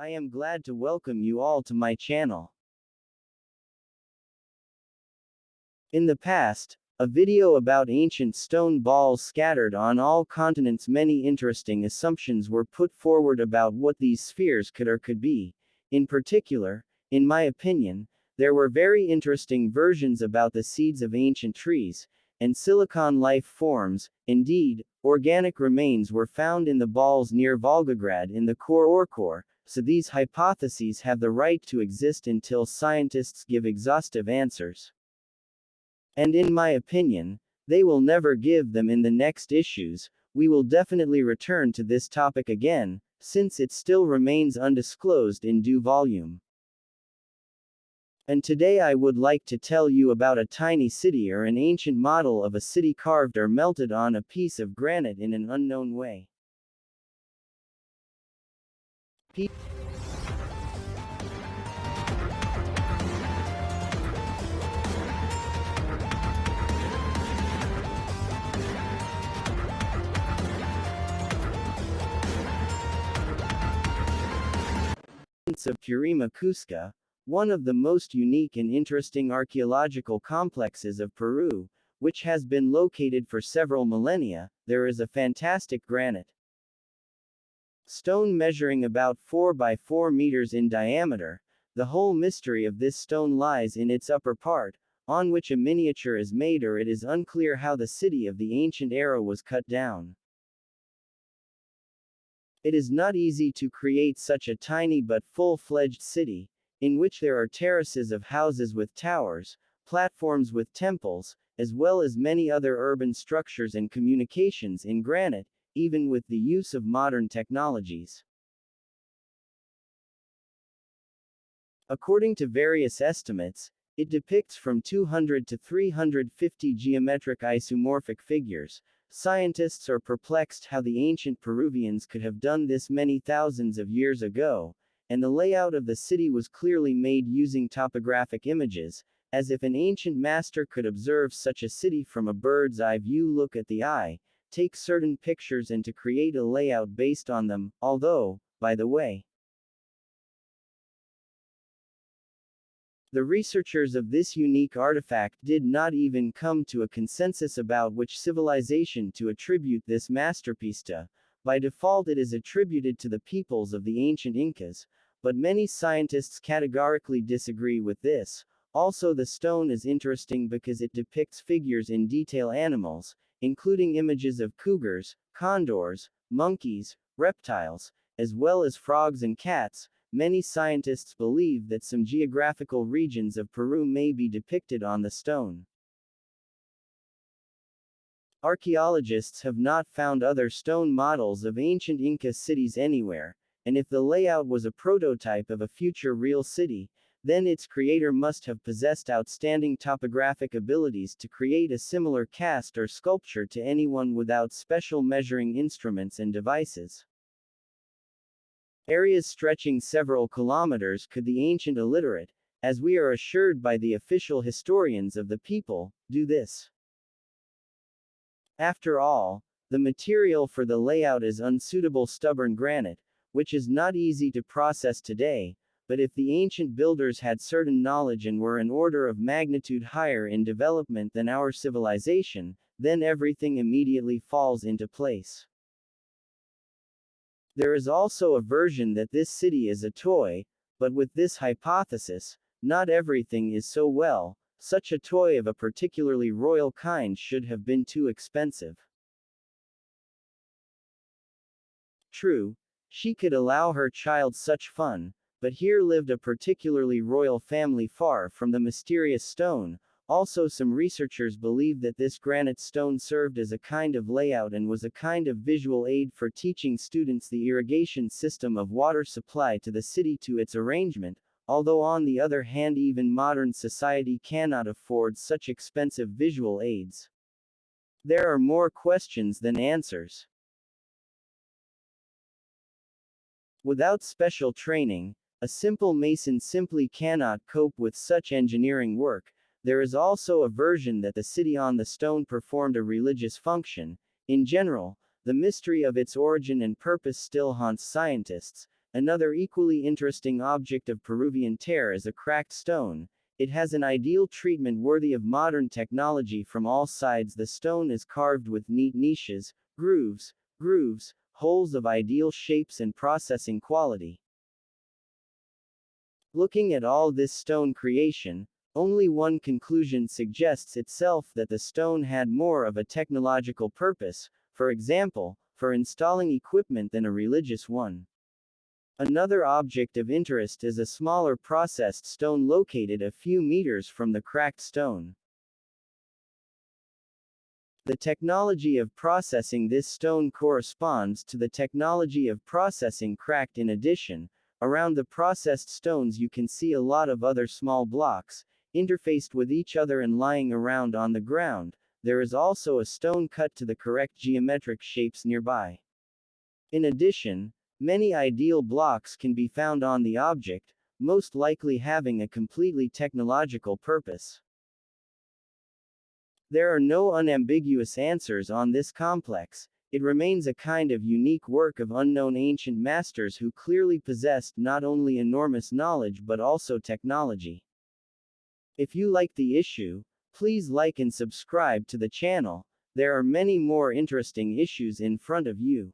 I am glad to welcome you all to my channel. In the past, a video about ancient stone balls scattered on all continents. Many interesting assumptions were put forward about what these spheres could or could be. In particular, in my opinion, there were very interesting versions about the seeds of ancient trees and silicon life forms. Indeed, organic remains were found in the balls near Volgograd in the Core, so these hypotheses have the right to exist until scientists give exhaustive answers. And in my opinion, they will never give them in the next issues. We will definitely return to this topic again, since it still remains undisclosed in due volume. And today I would like to tell you about a tiny city or an ancient model of a city carved or melted on a piece of granite in an unknown way. Of Purimacuska, one of the most unique and interesting archaeological complexes of Peru, which has been located for several millennia. There is a fantastic granite stone measuring about 4 by 4 meters in diameter. The whole mystery of this stone lies in its upper part, on which a miniature is made, or it is unclear how the city of the ancient era was cut down. It is not easy to create such a tiny but full-fledged city, in which there are terraces of houses with towers, platforms with temples, as well as many other urban structures and communications in granite, even with the use of modern technologies. According to various estimates, it depicts from 200 to 350 geometric isomorphic figures. Scientists are perplexed how the ancient Peruvians could have done this many thousands of years ago, and the layout of the city was clearly made using topographic images, as if an ancient master could observe such a city from a bird's eye view. Look at the eye, take certain pictures and to create a layout based on them, although, by the way, the researchers of this unique artifact did not even come to a consensus about which civilization to attribute this masterpiece to. By default it is attributed to the peoples of the ancient Incas, but many scientists categorically disagree with this. Also, the stone is interesting because it depicts figures in detail animals, including images of cougars, condors, monkeys, reptiles, as well as frogs and cats. Many scientists believe that some geographical regions of Peru may be depicted on the stone. Archaeologists have not found other stone models of ancient Inca cities anywhere, and if the layout was a prototype of a future real city, then its creator must have possessed outstanding topographic abilities to create a similar cast or sculpture to anyone without special measuring instruments and devices. Areas stretching several kilometers could the ancient illiterate, as we are assured by the official historians of the people, do this. After all, the material for the layout is unsuitable stubborn granite, which is not easy to process today, but if the ancient builders had certain knowledge and were an order of magnitude higher in development than our civilization, then everything immediately falls into place. There is also a version that this city is a toy, but with this hypothesis, not everything is so well. Such a toy of a particularly royal kind should have been too expensive. True, she could allow her child such fun, but here lived a particularly royal family far from the mysterious stone. Also, some researchers believe that this granite stone served as a kind of layout and was a kind of visual aid for teaching students the irrigation system of water supply to the city to its arrangement, although on the other hand even modern society cannot afford such expensive visual aids. There are more questions than answers. Without special training, a simple mason simply cannot cope with such engineering work. There is also a version that the city on the stone performed a religious function. In general, the mystery of its origin and purpose still haunts scientists. Another equally interesting object of Peruvian terre is a cracked stone. It has an ideal treatment worthy of modern technology from all sides. The stone is carved with neat niches, grooves, holes of ideal shapes and processing quality. Looking at all this stone creation, only one conclusion suggests itself, that the stone had more of a technological purpose, for example, for installing equipment, than a religious one. Another object of interest is a smaller processed stone located a few meters from the cracked stone. The technology of processing this stone corresponds to the technology of processing cracked. In addition, around the processed stones you can see a lot of other small blocks, interfaced with each other and lying around on the ground. There is also a stone cut to the correct geometric shapes nearby. In addition, many ideal blocks can be found on the object, most likely having a completely technological purpose. There are no unambiguous answers on this complex. It remains a kind of unique work of unknown ancient masters who clearly possessed not only enormous knowledge but also technology. If you like the issue, please like and subscribe to the channel. There are many more interesting issues in front of you.